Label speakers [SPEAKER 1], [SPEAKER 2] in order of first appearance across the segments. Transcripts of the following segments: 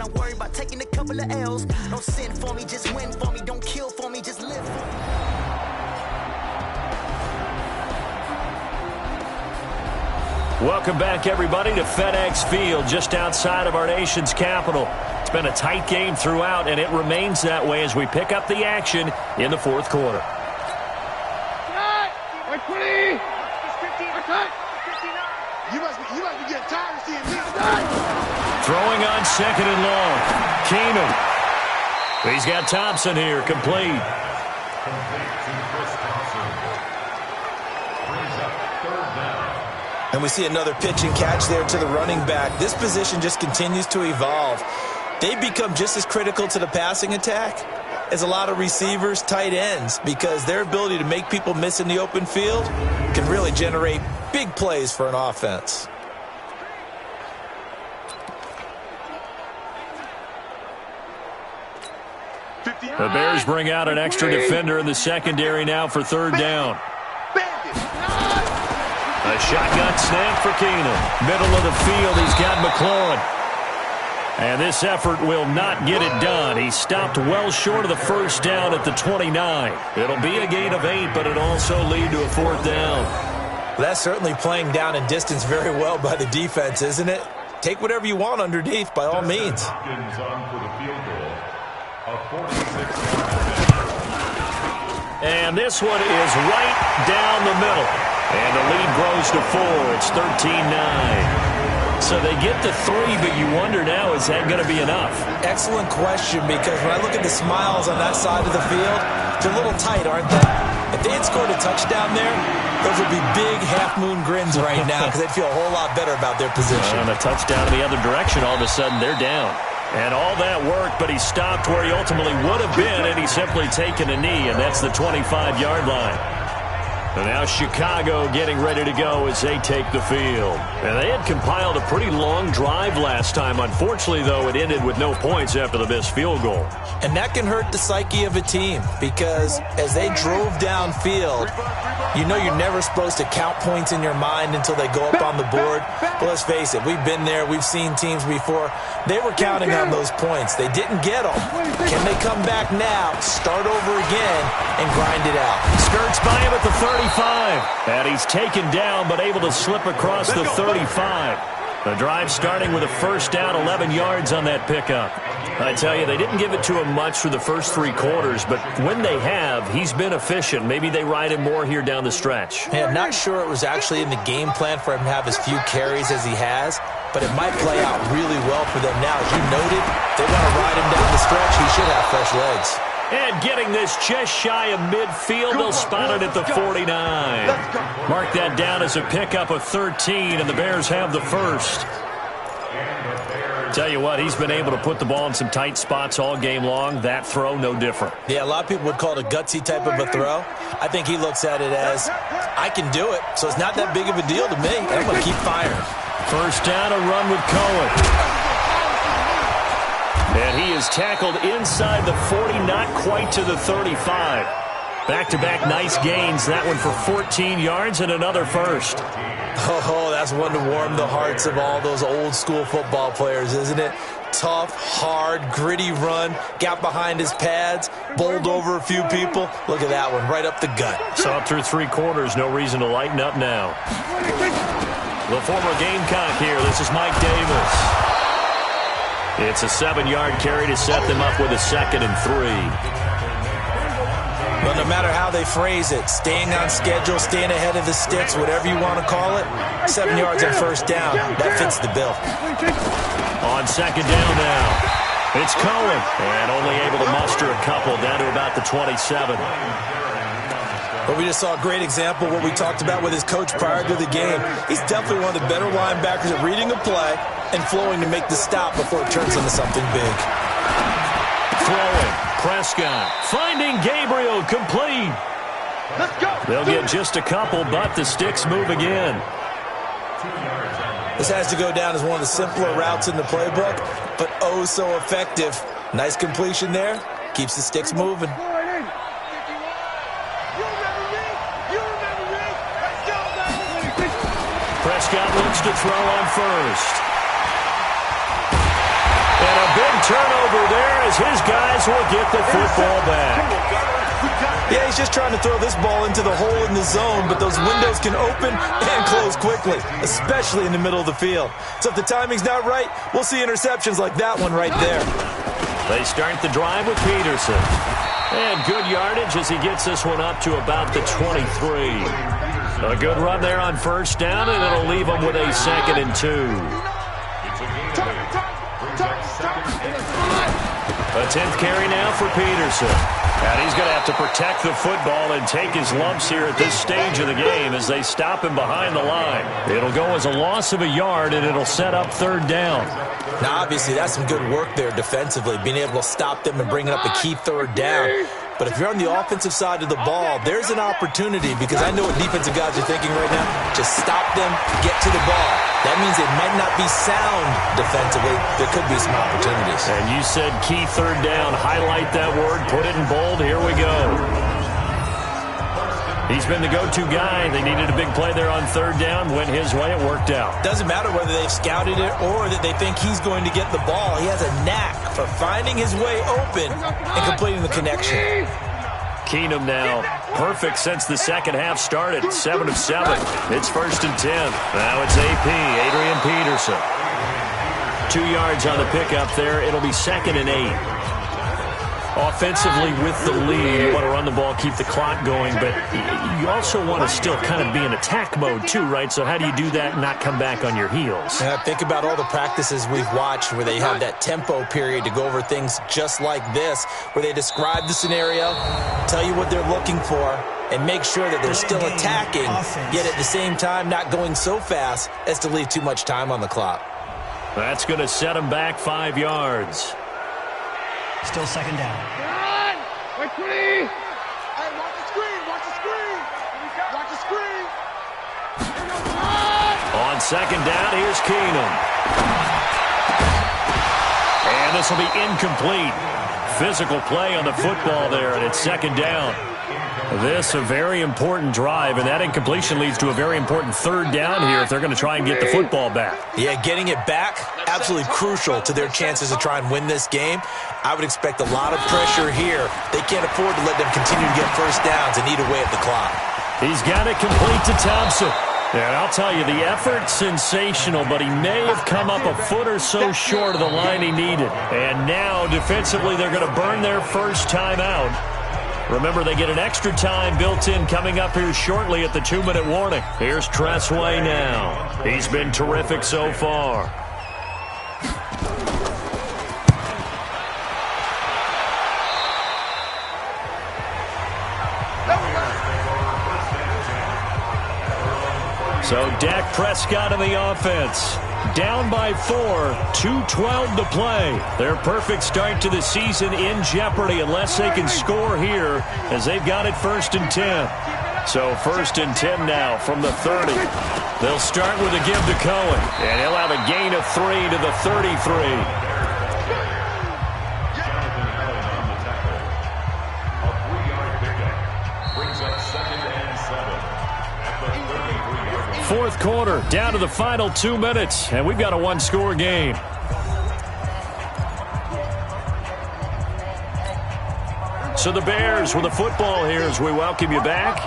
[SPEAKER 1] not worried about taking a couple of L's. Don't sin for me, just win for me. Don't kill for me, just live for me.
[SPEAKER 2] Welcome back, everybody, to FedEx Field, just outside of our nation's capital. It's been a tight game throughout, and it remains that way as we pick up the action in the fourth quarter.
[SPEAKER 3] You must be getting tired of seeing me.
[SPEAKER 2] Throwing on second and long. Keenum. He's got Thompson here, complete.
[SPEAKER 4] And we see another pitch and catch there to the running back. This position just continues to evolve. They've become just as critical to the passing attack as a lot of receivers, tight ends, because their ability to make people miss in the open field can really generate big plays for an offense.
[SPEAKER 2] The Bears bring out an extra defender in the secondary now for third down. A shotgun snap for Keenum. Middle of the field, he's got McLaurin. And this effort will not get it done. He stopped well short of the first down at the 29. It'll be a gain of 8, but it'll also lead to a fourth down.
[SPEAKER 4] That's certainly playing down in distance very well by the defense, isn't it? Take whatever you want underneath, by all means.
[SPEAKER 2] And this one is right down the middle. And the lead grows to 4. It's 13-9. So they get to 3, but you wonder now, is that going to be enough?
[SPEAKER 4] Excellent question, because when I look at the smiles on that side of the field, they're a little tight, aren't they? If they had scored a touchdown there, those would be big half-moon grins right now because they'd feel a whole lot better about their position.
[SPEAKER 2] And a touchdown in the other direction, all of a sudden they're down. And all that worked, but he stopped where he ultimately would have been, and he's simply taken a knee, and that's the 25-yard line. And now Chicago getting ready to go as they take the field. And they had compiled a pretty long drive last time. Unfortunately, though, it ended with no points after the missed field goal.
[SPEAKER 4] And that can hurt the psyche of a team because as they drove downfield, you know you're never supposed to count points in your mind until they go up on the board. But let's face it, we've been there. We've seen teams before. They were counting on those points. They didn't get them. Can they come back now, start over again, and grind it out?
[SPEAKER 2] Skirts by him at the 35. And he's taken down, but able to slip across the 35. The drive starting with a first down, 11 yards on that pickup. I tell you, they didn't give it to him much for the first 3 quarters, but when they have, he's been efficient. Maybe they ride him more here down the stretch.
[SPEAKER 4] Hey, I'm not sure it was actually in the game plan for him to have as few carries as he has, but it might play out really well for them now. As you noted, they want to ride him down the stretch. He should have fresh legs.
[SPEAKER 2] And getting this just shy of midfield, they'll spot it at the 49. Mark that down as a pickup of 13, and the Bears have the first. Tell you what, he's been able to put the ball in some tight spots all game long. That throw, no different.
[SPEAKER 4] Yeah, a lot of people would call it a gutsy type of a throw. I think he looks at it as, I can do it, so it's not that big of a deal to me. I'm going to keep firing.
[SPEAKER 2] First down, a run with Cohen. And he is tackled inside the 40, not quite to the 35. Back-to-back nice gains. That one for 14 yards and another first.
[SPEAKER 4] Oh, that's one to warm the hearts of all those old-school football players, isn't it? Tough, hard, gritty run. Got behind his pads, bowled over a few people. Look at that one, right up the gut.
[SPEAKER 2] Saw it through 3 quarters. No reason to lighten up now. The former Gamecock here. This is Mike Davis. It's a 7-yard carry to set them up with a 2nd and 3.
[SPEAKER 4] But no matter how they phrase it, staying on schedule, staying ahead of the sticks, whatever you want to call it, 7 yards on first down, that fits the bill.
[SPEAKER 2] On 2nd down now, it's Cohen, and only able to muster a couple down to about the 27.
[SPEAKER 4] But we just saw a great example of what we talked about with his coach prior to the game. He's definitely one of the better linebackers at reading a play and flowing to make the stop before it turns into something big.
[SPEAKER 2] Throwing, Prescott, finding Gabriel, complete.
[SPEAKER 3] Let's go.
[SPEAKER 2] They'll get just a couple, but the sticks move again.
[SPEAKER 4] This has to go down as one of the simpler routes in the playbook, but oh so effective. Nice completion there. Keeps the sticks moving.
[SPEAKER 2] Prescott looks to throw on first. And a big turnover there as his guys will get the football back.
[SPEAKER 4] Yeah, he's just trying to throw this ball into the hole in the zone, but those windows can open and close quickly, especially in the middle of the field. So if the timing's not right, we'll see interceptions like that one right there.
[SPEAKER 2] They start the drive with Peterson. And good yardage as he gets this one up to about the 23. A good run there on first down, and it'll leave him with a 2nd and 2. A 10th carry now for Peterson. And he's going to have to protect the football and take his lumps here at this stage of the game as they stop him behind the line. It'll go as a loss of a yard, and it'll set up 3rd down.
[SPEAKER 4] Now, obviously, that's some good work there defensively, being able to stop them and bring up a key 3rd down. But if you're on the offensive side of the ball, there's an opportunity, because I know what defensive guys are thinking right now. Just stop them, get to the ball. That means it might not be sound defensively. There could be some opportunities.
[SPEAKER 2] And you said key 3rd down. Highlight that word. Put it in bold. Here we go. He's been the go-to guy. They needed a big play there on 3rd down. Went his way. It worked out.
[SPEAKER 4] Doesn't matter whether they've scouted it or that they think he's going to get the ball. He has a knack for finding his way open and completing the connection.
[SPEAKER 2] Keenum now perfect since the second half started. 7 of 7. It's 1st and 10. Now it's AP, Adrian Peterson. 2 yards on the pickup there. It'll be 2nd and 8. Offensively with the lead, you want to run the ball, keep the clock going, but you also want to still kind of be in attack mode too, right? So how do you do that and not come back on your heels?
[SPEAKER 4] Yeah, think about all the practices we've watched where they have that tempo period to go over things just like this, where they describe the scenario, tell you what they're looking for, and make sure that they're still attacking, yet at the same time not going so fast as to leave too much time on the clock.
[SPEAKER 2] That's going to set them back 5 yards.
[SPEAKER 5] Still 2nd down.
[SPEAKER 3] Wait, hey, watch the screen, watch the screen. Watch the screen.
[SPEAKER 2] On 2nd down, here's Keenum. And this will be incomplete. Physical play on the football there, and it's 2nd down. This a very important drive, and that incompletion leads to a very important 3rd down here if they're going to try and get the football back.
[SPEAKER 4] Yeah, getting it back, absolutely crucial to their chances to try and win this game. I would expect a lot of pressure here. They can't afford to let them continue to get first downs and eat away at the clock.
[SPEAKER 2] He's got it complete to Thompson. And I'll tell you, the effort's sensational, but he may have come up a foot or so short of the line he needed. And now, defensively, they're going to burn their first time out. Remember, they get an extra time built in coming up here shortly at the 2-minute warning. Here's Tressway now. He's been terrific so far. So Dak Prescott in the offense. Down by 4, 2:12 to play. Their perfect start to the season in jeopardy unless they can score here as they've got it 1st and 10. So 1st and 10 now from the 30. They'll start with a give to Cohen, and he'll have a gain of 3 to the 33. Fourth quarter, down to the final 2 minutes, and we've got a 1-score game. So the Bears with the football here as we welcome you back.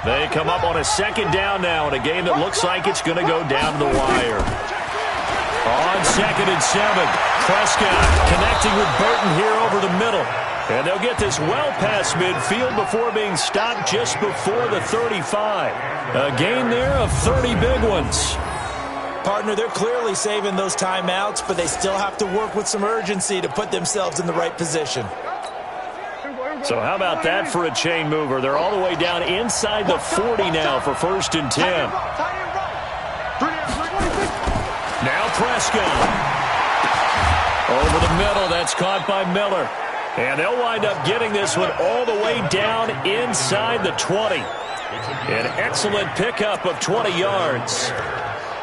[SPEAKER 2] They come up on a 2nd down now in a game that looks like it's going to go down to the wire. On 2nd and 7, Prescott connecting with Burton here over the middle. And they'll get this well past midfield before being stopped just before the 35. A gain there of 30 big ones.
[SPEAKER 4] Partner, they're clearly saving those timeouts, but they still have to work with some urgency to put themselves in the right position.
[SPEAKER 2] So how about that for a chain mover? They're all the way down inside the 40 now for 1st and 10. Now Prescott. Over the middle, that's caught by Miller. And they'll wind up getting this one all the way down inside the 20. An excellent pickup of 20 yards.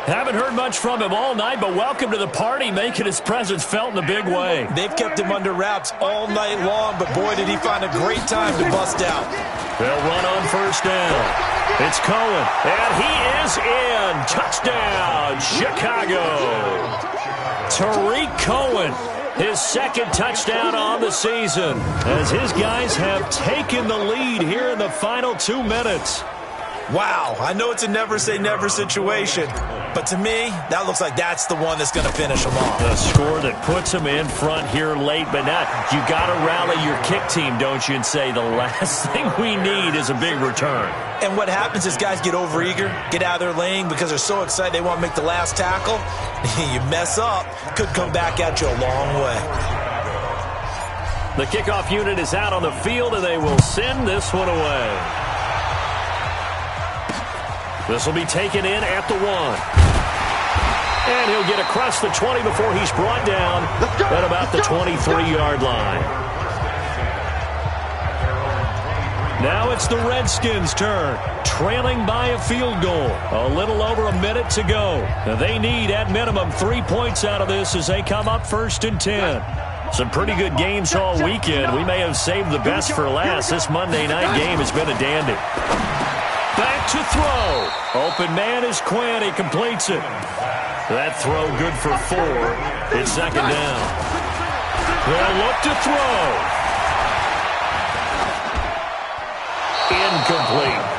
[SPEAKER 2] Haven't heard much from him all night, but welcome to the party, making his presence felt in a big way.
[SPEAKER 4] They've kept him under wraps all night long, but boy, did he find a great time to bust out.
[SPEAKER 2] They'll run on 1st down. It's Cohen, and he is in. Touchdown, Chicago. Tariq Cohen His second touchdown on the season, as his guys have taken the lead here in the final 2 minutes.
[SPEAKER 4] Wow, I know it's a never-say-never situation, but to me, that looks like that's the one that's going to finish them off.
[SPEAKER 2] A score that puts them in front here late, but not. You got to rally your kick team, don't you, and say the last thing we need is a big return.
[SPEAKER 4] And what happens is guys get overeager, get out of their lane because they're so excited they want to make the last tackle. You mess up, could come back at you a long way.
[SPEAKER 2] The kickoff unit is out on the field, and they will send this one away. This will be taken in at the 1. And he'll get across the 20 before he's brought down at about the 23-yard line. Now it's the Redskins' turn, trailing by a field goal. A little over a minute to go. Now they need, at minimum, 3 points out of this as they come up 1st and 10. Some pretty good games all weekend. We may have saved the best for last. This Monday night game has been a dandy. Back to throw. Open man is Quinn. He completes it. That throw good for 4. It's 2nd down. They'll look to throw. Incomplete.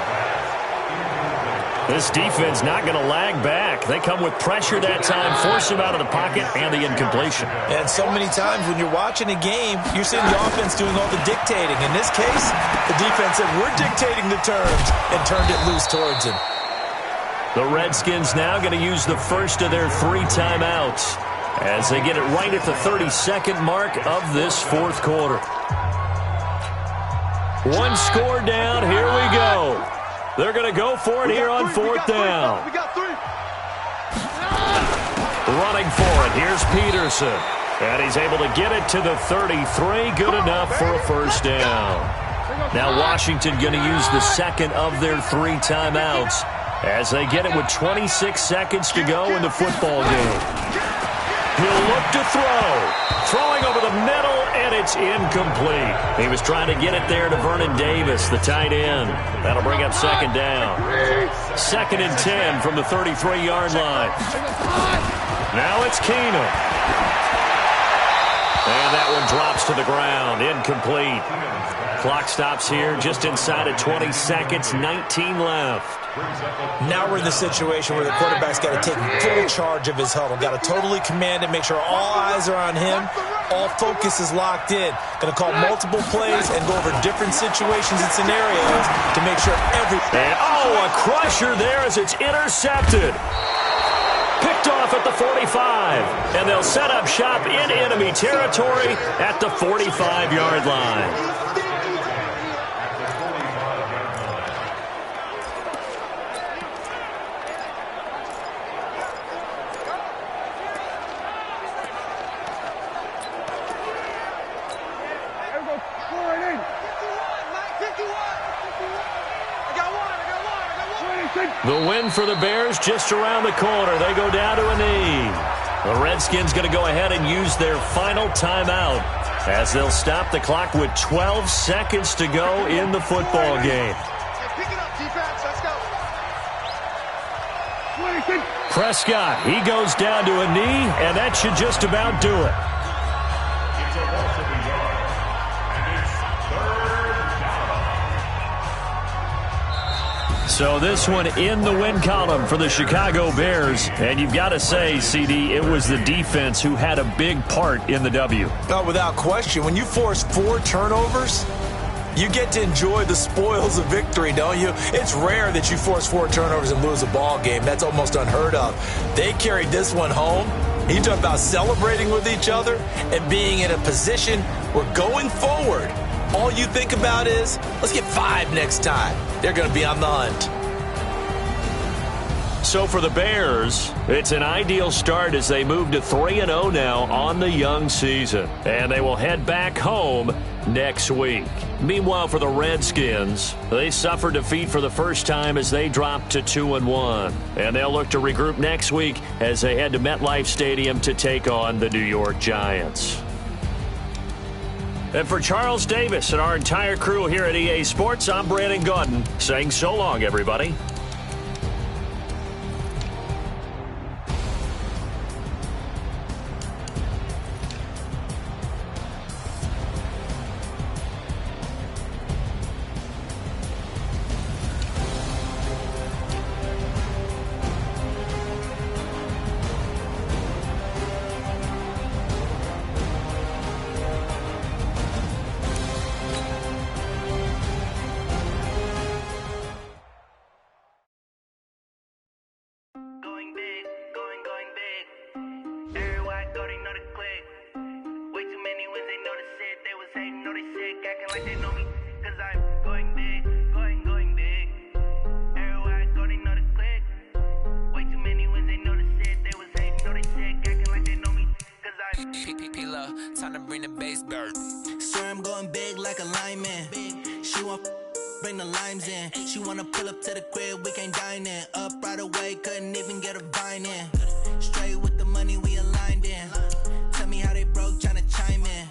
[SPEAKER 2] This defense not going to lag back. They come with pressure that time, force him out of the pocket, and the incompletion.
[SPEAKER 4] And so many times when you're watching a game, you're seeing the offense doing all the dictating. In this case, the defense said, we're dictating the terms, and turned it loose towards him.
[SPEAKER 2] The Redskins now going to use the first of their 3 timeouts as they get it right at the 32nd mark of this 4th quarter. 1 score down. Here we go. They're going to go for it here on 4th down. Running for it. Here's Peterson. And he's able to get it to the 33. Good enough for a 1st down. Now Washington going to use the 2nd of their 3 timeouts as they get it with 26 seconds to go in the football game. He'll look to throw. Throwing over the middle, and it's incomplete. He was trying to get it there to Vernon Davis, the tight end. That'll bring up 2nd down. 2nd and 10 from the 33-yard line. Now it's Keenum. And that one drops to the ground. Incomplete. Clock stops here just inside of 20 seconds. 19 left.
[SPEAKER 4] Now we're in the situation where the quarterback's got to take full charge of his huddle. Got to totally command it, make sure all eyes are on him. All focus is locked in. Going to call multiple plays and go over different situations and scenarios to make sure every...
[SPEAKER 2] And, a crusher there as it's intercepted. Picked off at the 45. And they'll set up shop in enemy territory at the 45-yard line. The win for the Bears just around the corner. They go down to a knee. The Redskins going to go ahead and use their final timeout as they'll stop the clock with 12 seconds to go in the football game.
[SPEAKER 3] Pick it up, defense. Let's go.
[SPEAKER 2] Prescott, he goes down to a knee, and that should just about do it. So this one in the win column for the Chicago Bears. And you've got to say, CD, it was the defense who had a big part in the W.
[SPEAKER 4] Oh, without question. When you force 4 turnovers, you get to enjoy the spoils of victory, don't you? It's rare that you force 4 turnovers and lose a ball game. That's almost unheard of. They carried this one home. You talk about celebrating with each other and being in a position where going forward, all you think about is, let's get 5 next time. They're going to be on the hunt.
[SPEAKER 2] So for the Bears, it's an ideal start as they move to 3-0 now on the young season. And they will head back home next week. Meanwhile, for the Redskins, they suffered defeat for the first time as they dropped to 2-1. And they'll look to regroup next week as they head to MetLife Stadium to take on the New York Giants. And for Charles Davis and our entire crew here at EA Sports, I'm Brandon Gaudin saying so long, everybody.
[SPEAKER 6] acting like they know me, cause I'm going big, going big. Everywhere I go, they know the click. Way too many wins, they know the shit. They was hating, know they sick, acting like they know me, cause I'm
[SPEAKER 7] P-P-P-Love, time to bring the bass bird.
[SPEAKER 1] Swear I'm going big like a lineman. She want bring the limes in. She wanna pull up to the crib, we can't dine in. Up right away, couldn't even get a vine in. Straight with the money, we aligned in. Tell me how they broke, tryna chime in.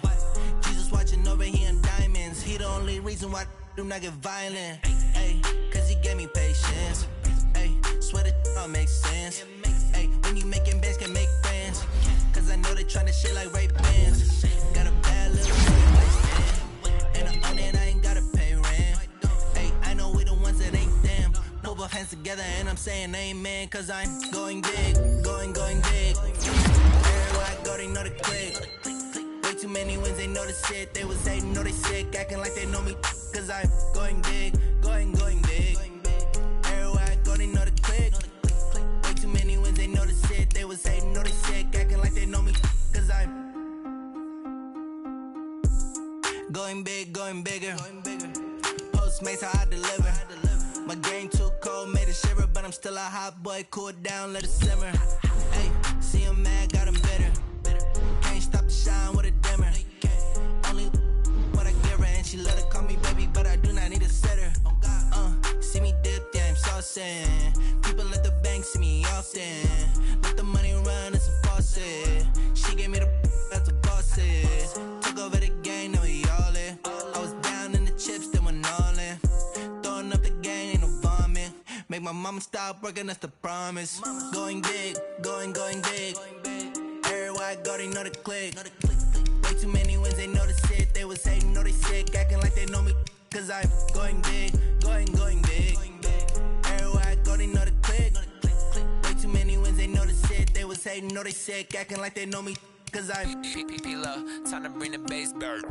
[SPEAKER 1] Jesus watching over, he in diamonds. He the only reason why I do not get violent. Ay, cause he gave me patience. Ay, swear that all makes sense. Ay, when you making bands, can make friends. Cause I know they tryna shit like Ray Bans. Got a bad little and I own it, I ain't gotta pay rent. Ay, I know we the ones that ain't them. Pull both hands together and I'm saying amen. Cause I'm going big, going big. Everywhere I go, they know the click. Way too many wins, they know the shit. They was hating, know they sick, acting like they know me. Cause I'm going big, going big. Everywhere I go, they know the click. Way too many wins, they know the shit. They was hating, know they sick, acting like they know me. Cause I'm going big, going bigger. Postmates how I deliver. My game too cold, made it shiver, but I'm still a hot boy. Cool it down, let it simmer. Hey, see him mad, got him bitter. Can't stop the shine with a dimmer. Only what I give her, and she let her call me baby, but I do not need a sitter. See me dip, yeah, I'm saucing. People at the bank see me often. Let the money run, it's a faucet. She gave me the that's a faucet. Took over the game, now we all in. I was down in the chips, then went all in. Throwing up the game, ain't no vomit. Make my mama stop working, that's the promise. Going big, going big. Everywhere I go, they know the click. Way too many wins, they know the shit. They was hating, know they sick, acting like they know me. Cause I'm going big, going big. Everywhere I go, they know the click. Way too many wins, they know the shit. They was hating, know they sick, acting like they know me. Cause I'm
[SPEAKER 7] P-P-P-Love, time to bring the bass bird.